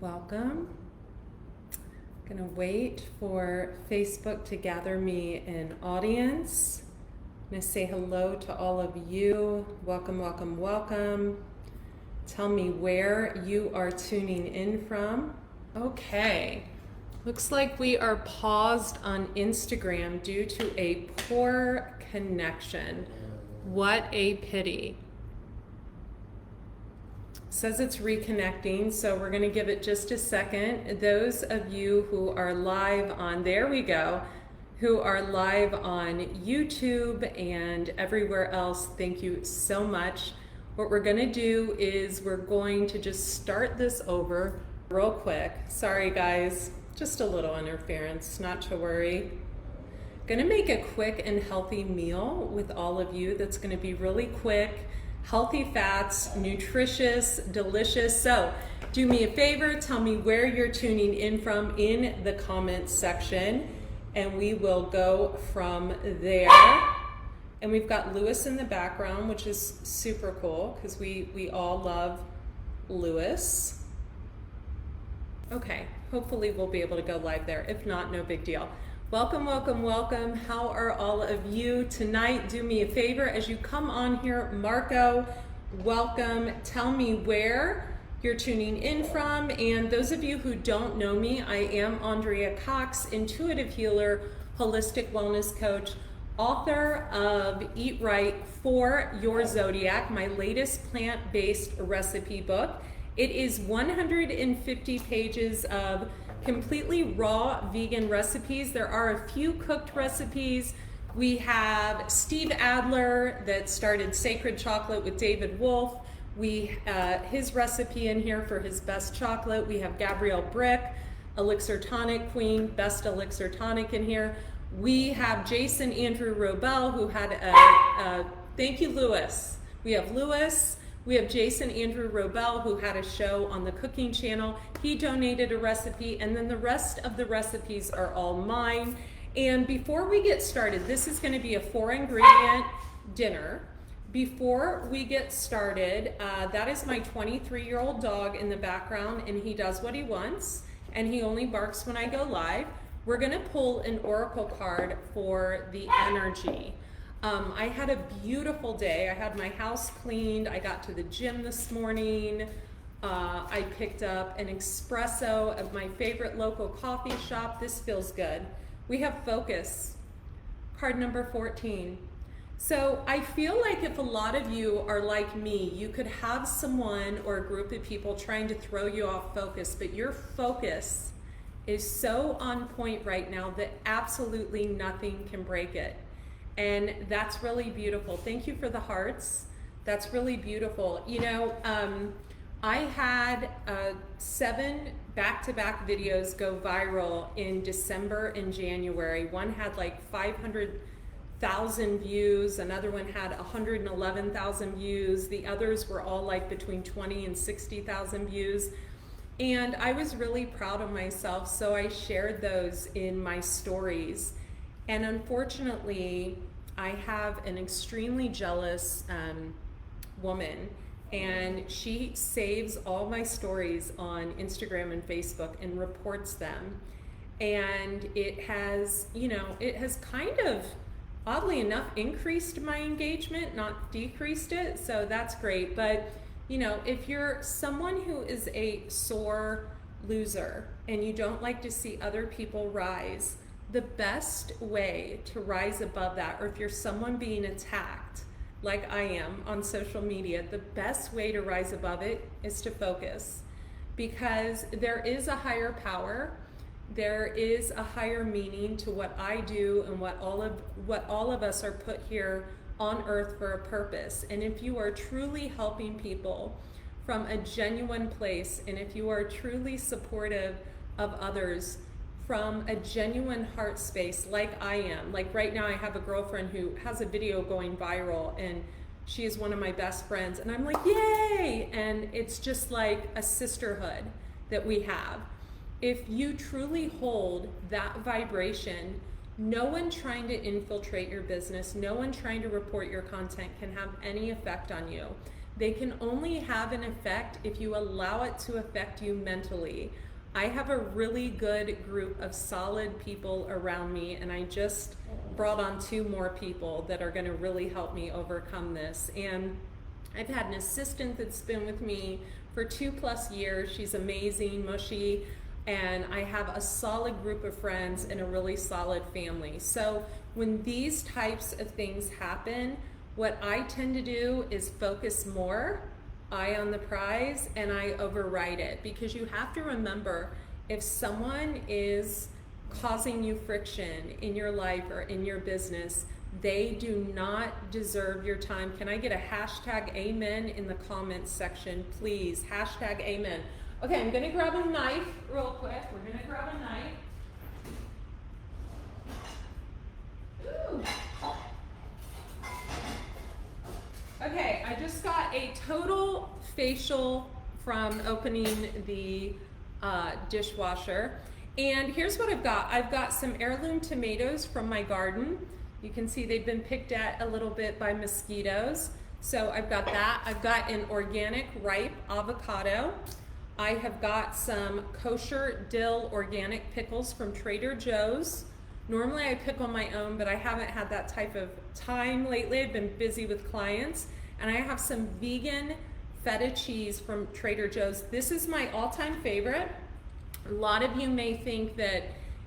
welcome. I'm gonna wait for Facebook to gather me an audience. I'm gonna say hello to all of you. Welcome, welcome, welcome. Tell me where you are tuning in from. Okay, looks like we are paused on Instagram due to a poor connection. What a pity. Says it's reconnecting, so we're going to give it just a second. Those of you who are live on, there we go, who are live on YouTube and everywhere else, thank you so much. What we're going to do is we're going to just start this over real quick. Sorry guys, just a little interference, not to worry. Going to make a quick and healthy meal with all of you that's going to be really quick. Healthy fats, nutritious, delicious. So do me a favor, tell me where you're tuning in from in the comments section, and we will go from there. And we've got Lewis in the background, which is super cool because we all love Lewis. Okay, hopefully we'll be able to go live there. If not, no big deal. Welcome, welcome, welcome. How are all of you tonight? Do me a favor as you come on here. Marco, welcome. Tell me where you're tuning in from. And those of you who don't know me, I am Andrea Cox, intuitive healer, holistic wellness coach, author of Eat Right for Your Zodiac, my latest plant-based recipe book. It is 150 pages of completely raw vegan recipes. There are a few cooked recipes. We have Steve Adler that started Sacred Chocolate with David Wolfe. We his recipe in here for his best chocolate. We have Gabrielle Brick, Elixir Tonic Queen, best Elixir Tonic in here. We have Jason Andrew Robel, who had thank you, Lewis. We have Lewis. We have Jason Andrew Robel, who had a show on the cooking channel. He donated a recipe, and then the rest of the recipes are all mine. And before we get started, this is going to be a 4-ingredient dinner. Before we get started, that is my 23-year-old dog in the background, and he does what he wants, and he only barks when I go live. We're going to pull an oracle card for the energy. I had a beautiful day. I had my house cleaned. I got to the gym this morning. I picked up an espresso at my favorite local coffee shop. This feels good. We have focus, card number 14. So I feel like if a lot of you are like me, you could have someone or a group of people trying to throw you off focus, but your focus is so on point right now that absolutely nothing can break it. And that's really beautiful. Thank you for the hearts. That's really beautiful. You know, I had 7 back-to-back videos go viral in December and January. One had like 500,000 views. Another one had 111,000 views. The others were all like between 20 and 60,000 views. And I was really proud of myself, so I shared those in my stories. And unfortunately, I have an extremely jealous woman, and she saves all my stories on Instagram and Facebook and reports them. And it has, you know, it has kind of, oddly enough, increased my engagement, not decreased it. So that's great. But, you know, if you're someone who is a sore loser and you don't like to see other people rise, the best way to rise above that, or if you're someone being attacked like I am on social media, the best way to rise above it is to focus, because there is a higher power, there is a higher meaning to what I do and what all of us are put here on earth for a purpose. And if you are truly helping people from a genuine place, and if you are truly supportive of others from a genuine heart space like I am. Like right now I have a girlfriend who has a video going viral, and she is one of my best friends, and I'm like, yay! And it's just like a sisterhood that we have. If you truly hold that vibration, no one trying to infiltrate your business, no one trying to report your content can have any effect on you, they can only have an effect if you allow it to affect you mentally. I have a really good group of solid people around me, and I just brought on 2 more people that are going to really help me overcome this. And I've had an assistant that's been with me for 2+ years. She's amazing, mushy, and I have a solid group of friends and a really solid family. So when these types of things happen, what I tend to do is focus more, eye on the prize, and I override it, because you have to remember, if someone is causing you friction in your life or in your business, they do not deserve your time. Can I get a hashtag amen in the comments section, please? Hashtag amen. Okay, I'm gonna grab a knife real quick. We're gonna grab a knife. Ooh. Okay, I just got a total facial from opening the dishwasher. And here's what I've got. I've got some heirloom tomatoes from my garden. You can see they've been picked at a little bit by mosquitoes. So I've got that. I've got an organic ripe avocado. I have got some kosher dill organic pickles from Trader Joe's. Normally I pickle my own, but I haven't had that type of time lately. I've been busy with clients. And I have some vegan feta cheese from Trader Joe's. This is my all-time favorite. A lot of you may think that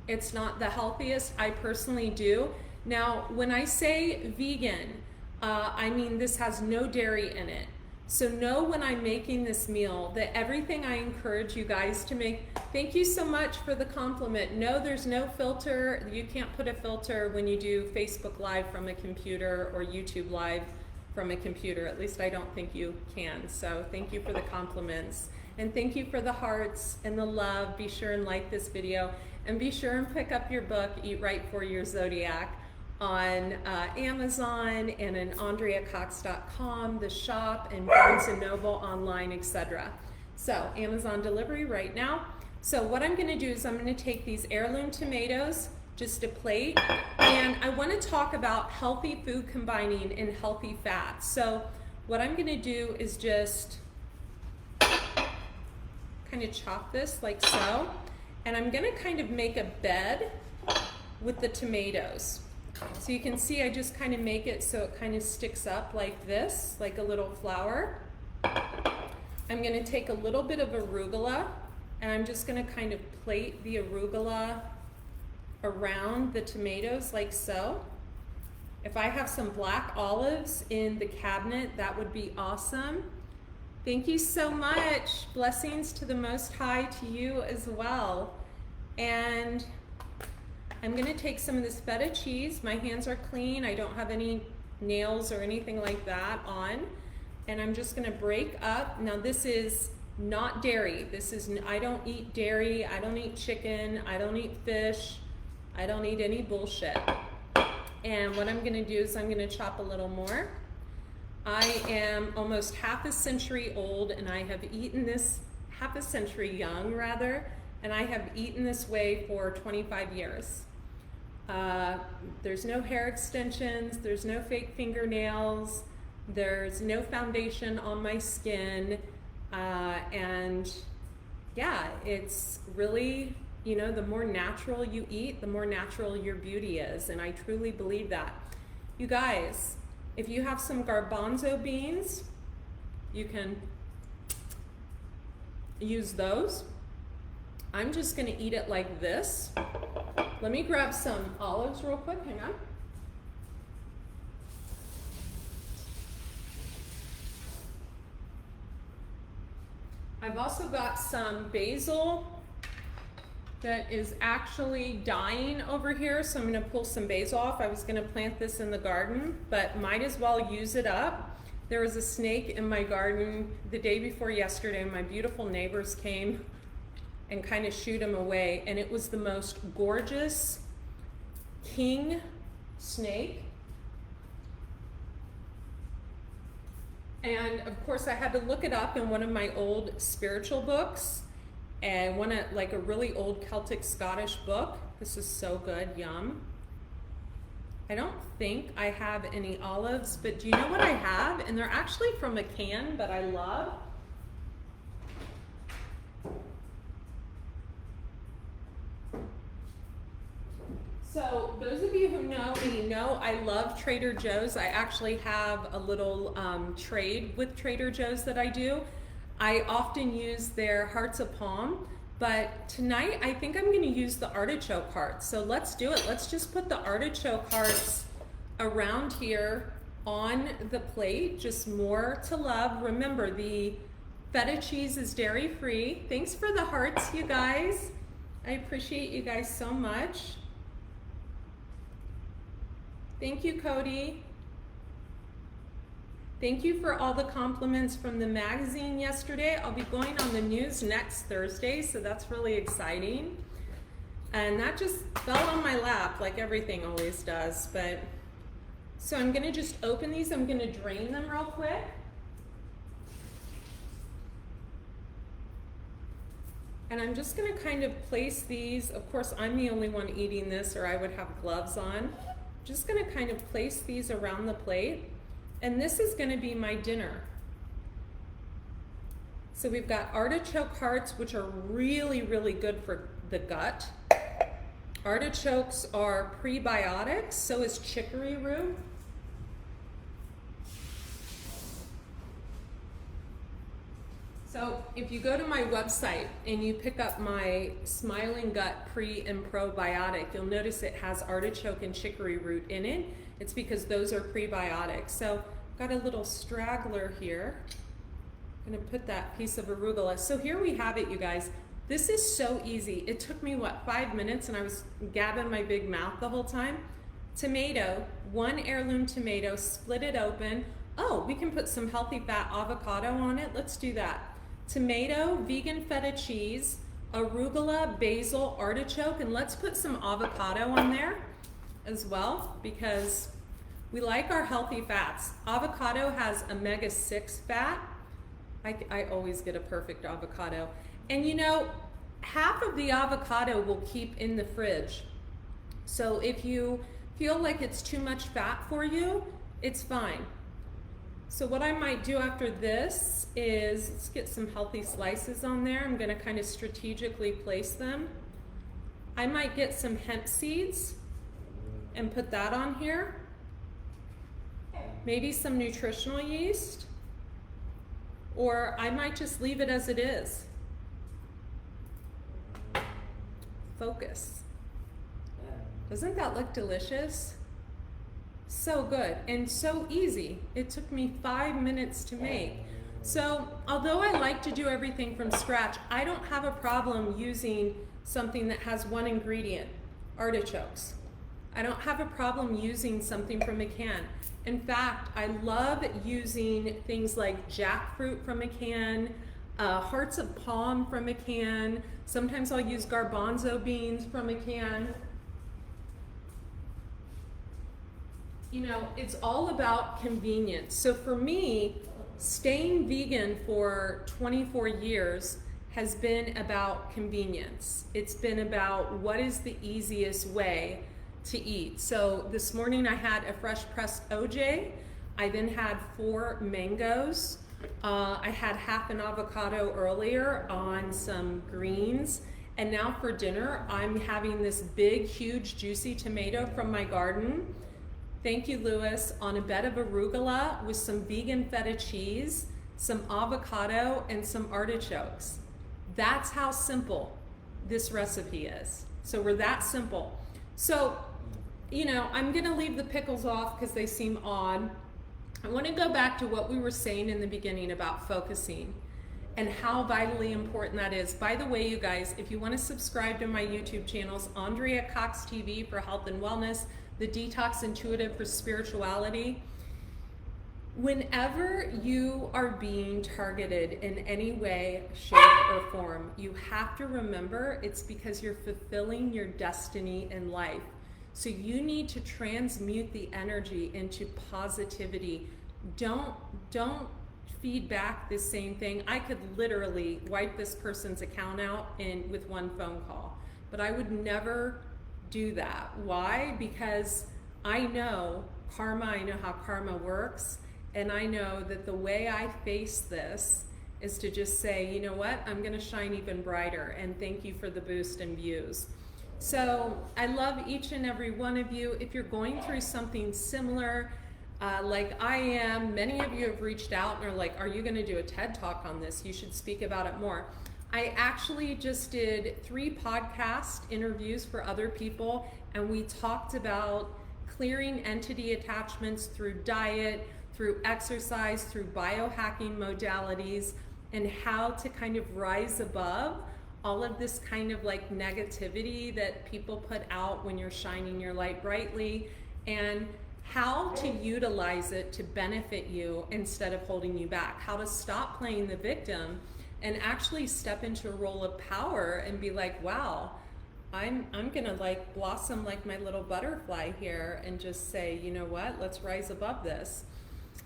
it's not the healthiest. I personally do. Now, when I say vegan, I mean this has no dairy in it. So know when I'm making this meal that everything I encourage you guys to make, thank you so much for the compliment. No, there's no filter. You can't put a filter when you do Facebook Live from a computer or YouTube Live from a computer. At least I don't think you can. So thank you for the compliments. And thank you for the hearts and the love. Be sure and like this video. And be sure and pick up your book, Eat Right for Your Zodiac, on Amazon and on AndreaCox.com, the shop, and Barnes & Noble online, etc. So Amazon delivery right now. So what I'm going to do is I'm going to take these heirloom tomatoes, just a plate, and I want to talk about healthy food combining and healthy fats. So what I'm going to do is just kind of chop this like so, and I'm going to kind of make a bed with the tomatoes. So you can see I just kind of make it so it kind of sticks up like this, like a little flower. I'm going to take a little bit of arugula, and I'm just going to kind of plate the arugula around the tomatoes like so. If I have some black olives in the cabinet, that would be awesome. Thank you so much. Blessings to the Most High, to you as well. And I'm going to take some of this feta cheese. My hands are clean. I don't have any nails or anything like that on. And I'm just going to break up. Now this is not dairy. I don't eat dairy. I don't eat chicken. I don't eat fish. I don't eat any bullshit. And what I'm going to do is I'm going to chop a little more. I am almost half a century old, and I have eaten this, half a century young rather, and I have eaten this way for 25 years. There's no hair extensions, there's no fake fingernails, there's no foundation on my skin, and yeah, it's really, you know, the more natural you eat, the more natural your beauty is, and I truly believe that. You guys, if you have some garbanzo beans, you can use those. I'm just gonna eat it like this. Let me grab some olives real quick, hang on. I've also got some basil that is actually dying over here, so I'm gonna pull some basil off. I was gonna plant this in the garden, but might as well use it up. There was a snake in my garden the day before yesterday. My beautiful neighbors came and kind of shooed him away, and it was the most gorgeous king snake. And of course I had to look it up in one of my old spiritual books, and like a really old Celtic Scottish book. This is so good, yum. I don't think I have any olives, but do you know what I have? And they're actually from a can, but I love. So those of you who know me know I love Trader Joe's. I actually have a little trade with Trader Joe's that I do. I often use their hearts of palm, but tonight I think I'm going to use the artichoke hearts. So let's do it. Let's just put the artichoke hearts around here on the plate, just more to love. Remember, the feta cheese is dairy free. Thanks for the hearts, you guys. I appreciate you guys so much. Thank you, Cody. Thank you for all the compliments from the magazine yesterday. I'll be going on the news next Thursday, so that's really exciting. And that just fell on my lap like everything always does. But so I'm gonna just open these. I'm gonna drain them real quick. And I'm just gonna kind of place these. Of course, I'm the only one eating this, or I would have gloves on. Just gonna kind of place these around the plate. And this is gonna be my dinner. So we've got artichoke hearts, which are really, really good for the gut. Artichokes are prebiotics, so is chicory root. So if you go to my website and you pick up my Smiling Gut Pre and Probiotic, you'll notice it has artichoke and chicory root in it. It's because those are prebiotics. So I've got a little straggler here. I'm gonna put that piece of arugula. So here we have it, you guys. This is so easy. It took me, what, 5 minutes, and I was gabbing my big mouth the whole time. Tomato, 1 heirloom tomato, split it open. Oh, we can put some healthy fat avocado on it. Let's do that. Tomato, vegan feta cheese, arugula, basil, artichoke, and let's put some avocado on there as well because we like our healthy fats. Avocado has omega-6 fat. I always get a perfect avocado. And you know, half of the avocado will keep in the fridge. So if you feel like it's too much fat for you, it's fine. So what I might do after this is, let's get some healthy slices on there. I'm gonna kind of strategically place them. I might get some hemp seeds and put that on here. Maybe some nutritional yeast, or I might just leave it as it is. Focus. Doesn't that look delicious? So good and so easy. It took me 5 minutes to make. So although I like to do everything from scratch, I don't have a problem using something that has one ingredient, artichokes. I don't have a problem using something from a can. In fact, I love using things like jackfruit from a can, hearts of palm from a can. Sometimes I'll use garbanzo beans from a can. You know, it's all about convenience. So for me, staying vegan for 24 years has been about convenience. It's been about what is the easiest way to eat. So this morning I had a fresh pressed OJ. I then had 4 mangoes. I had half an avocado earlier on some greens. And now for dinner, I'm having this big, huge, juicy tomato from my garden. Thank you, Lewis, on a bed of arugula with some vegan feta cheese, some avocado, and some artichokes. That's how simple this recipe is. So we're that simple. So, you know, I'm gonna leave the pickles off because they seem odd. I wanna go back to what we were saying in the beginning about focusing and how vitally important that is. By the way, you guys, if you wanna subscribe to my YouTube channels, Andrea Cox TV for health and wellness, The Detox Intuitive for spirituality. Whenever you are being targeted in any way, shape, or form, you have to remember it's because you're fulfilling your destiny in life. So you need to transmute the energy into positivity. Don't feed back the same thing. I could literally wipe this person's account out with one phone call, but I would never do that. Why? Because I know karma, I know how karma works, and I know that the way I face this is to just say, you know what, I'm gonna shine even brighter, and thank you for the boost in views. So I love each and every one of you. If you're going through something similar, like I am, many of you have reached out and are like, are you gonna do a TED Talk on this? You should speak about it more. I actually just did 3 podcast interviews for other people, and we talked about clearing entity attachments through diet, through exercise, through biohacking modalities, and how to kind of rise above all of this kind of like negativity that people put out when you're shining your light brightly, and how to utilize it to benefit you instead of holding you back, how to stop playing the victim and actually step into a role of power and be like, wow, I'm gonna like blossom like my little butterfly here, and just say, you know what, let's rise above this.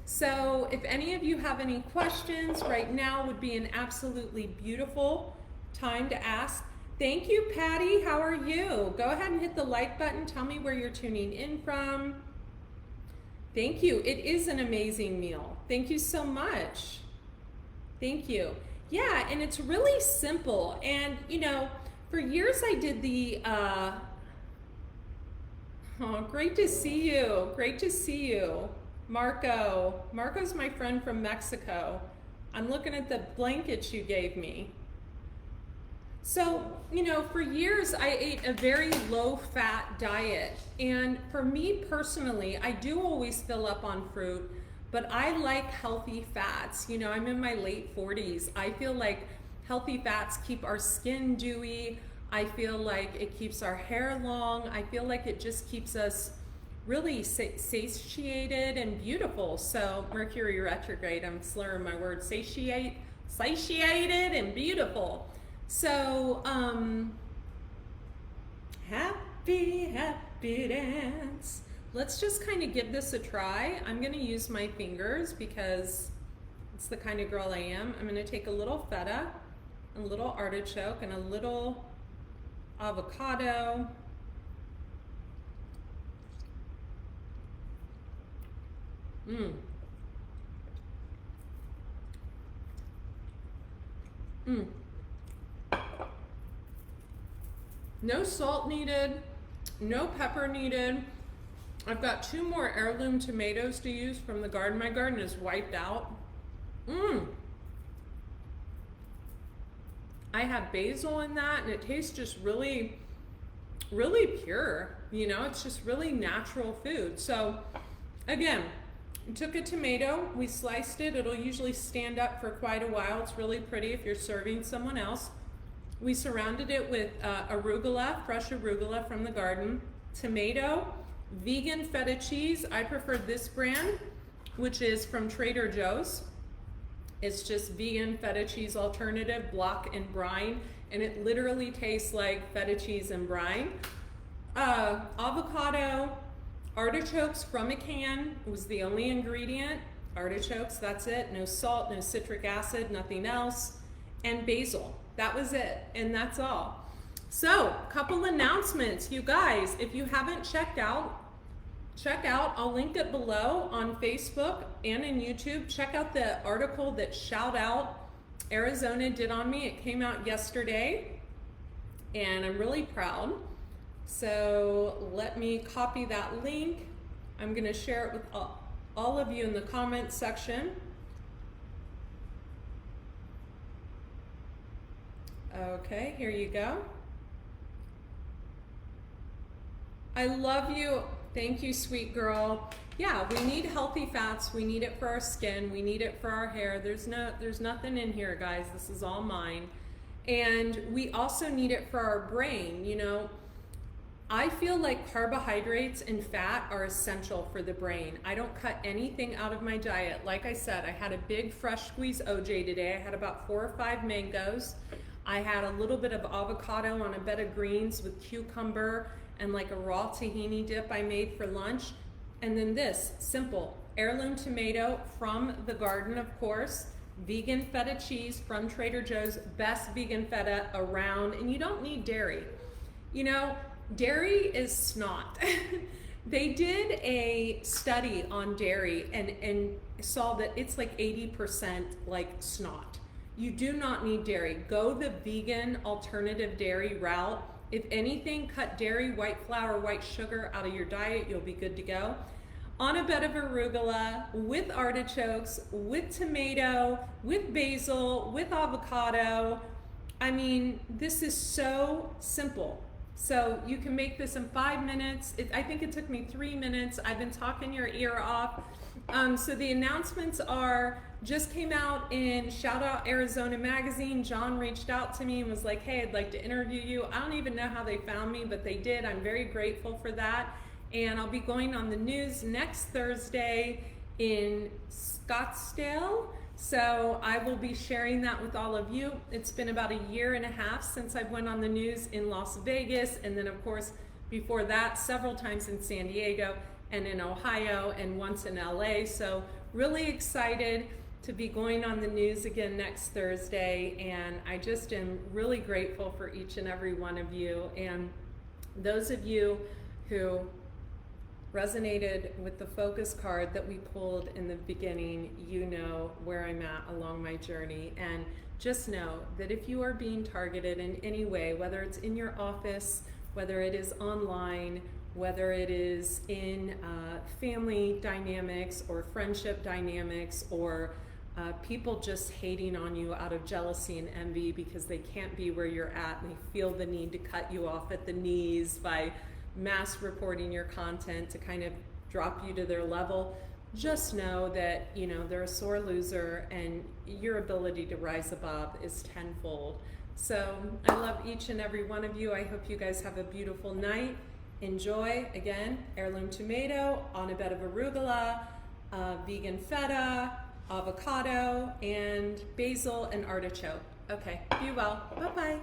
So if any of you have any questions, right now would be an absolutely beautiful time to ask. Thank you, Patty. How are you? Go ahead and hit the like button. Tell me where you're tuning in from. Thank you. It is an amazing meal. Thank you so much. Thank you. Yeah, and it's really simple. And, you know, for years I did the, oh, great to see you. Great to see you. Marco. Marco's my friend from Mexico. I'm looking at the blankets you gave me. So, you know, for years I ate a very low-fat diet. And for me personally, I do always fill up on fruit, but I like healthy fats. You know, I'm in my late 40s. I feel like healthy fats keep our skin dewy. I feel like it keeps our hair long. I feel like it just keeps us really satiated and beautiful. So Mercury retrograde, I'm slurring my words, satiated and beautiful. So happy dance. Let's just kind of give this a try. I'm gonna use my fingers because it's the kind of girl I am. I'm gonna take a little feta, a little artichoke, and a little avocado. No salt needed, no pepper needed. I've got 2 more heirloom tomatoes to use from the garden. My garden is wiped out. I have basil in that, and it tastes just really, really pure. You know, it's just really natural food. So again, we took a tomato, we sliced it. It'll usually stand up for quite a while. It's really pretty if you're serving someone else. We surrounded it with arugula, fresh arugula from the garden, tomato, vegan feta cheese. I prefer this brand, which is from Trader Joe's. It's just vegan feta cheese alternative, block and brine, and it literally tastes like feta cheese and brine. Avocado, artichokes from a can was the only ingredient. Artichokes, that's it. No salt, no citric acid, nothing else. And basil. That was it, and that's all. So, couple announcements. You guys, if you haven't check out. I'll link it below on Facebook and in YouTube. Check out the article that Shout Out Arizona did on me. It came out yesterday, and I'm really proud. So let me copy that link. I'm gonna share it with all of you in the comments section. Okay, here you go. I love you. Thank you, sweet girl. Yeah, we need healthy fats. We need it for our skin. We need it for our hair. There's nothing in here, guys. This is all mine. And we also need it for our brain. You know, I feel like carbohydrates and fat are essential for the brain. I don't cut anything out of my diet. Like I said, I had a big fresh squeeze OJ today. I had about 4 or 5 mangoes. I had a little bit of avocado on a bed of greens with cucumber and like a raw tahini dip I made for lunch. And then this, simple, heirloom tomato from the garden, of course, vegan feta cheese from Trader Joe's, best vegan feta around, and you don't need dairy. You know, dairy is snot. They did a study on dairy and saw that it's like 80% like snot. You do not need dairy. Go the vegan alternative dairy route. If anything, cut dairy, white flour, white sugar out of your diet. You'll be good to go. On a bed of arugula, with artichokes, with tomato, with basil, with avocado. I mean, this is so simple. So you can make this in 5 minutes. I think it took me 3 minutes. I've been talking your ear off. So the announcements just came out in Shout Out Arizona magazine. John reached out to me and was like, hey, I'd like to interview you. I don't even know how they found me, but they did. I'm very grateful for that. And I'll be going on the news next Thursday in Scottsdale. So I will be sharing that with all of you. It's been about 1.5 years since I went on the news in Las Vegas. And then of course, before that, several times in San Diego and in Ohio and once in LA. So really excited to be going on the news again next Thursday. And I just am really grateful for each and every one of you. And those of you who resonated with the focus card that we pulled in the beginning, you know where I'm at along my journey. And just know that if you are being targeted in any way, whether it's in your office, whether it is online, whether it is in family dynamics or friendship dynamics, or people just hating on you out of jealousy and envy because they can't be where you're at and they feel the need to cut you off at the knees by mass reporting your content to kind of drop you to their level, just know that, you know, they're a sore loser and your ability to rise above is tenfold. So I love each and every one of you. I hope you guys have a beautiful night. Enjoy, again, heirloom tomato on a bed of arugula, vegan feta, avocado, and basil and artichoke. Okay, be well. Bye-bye.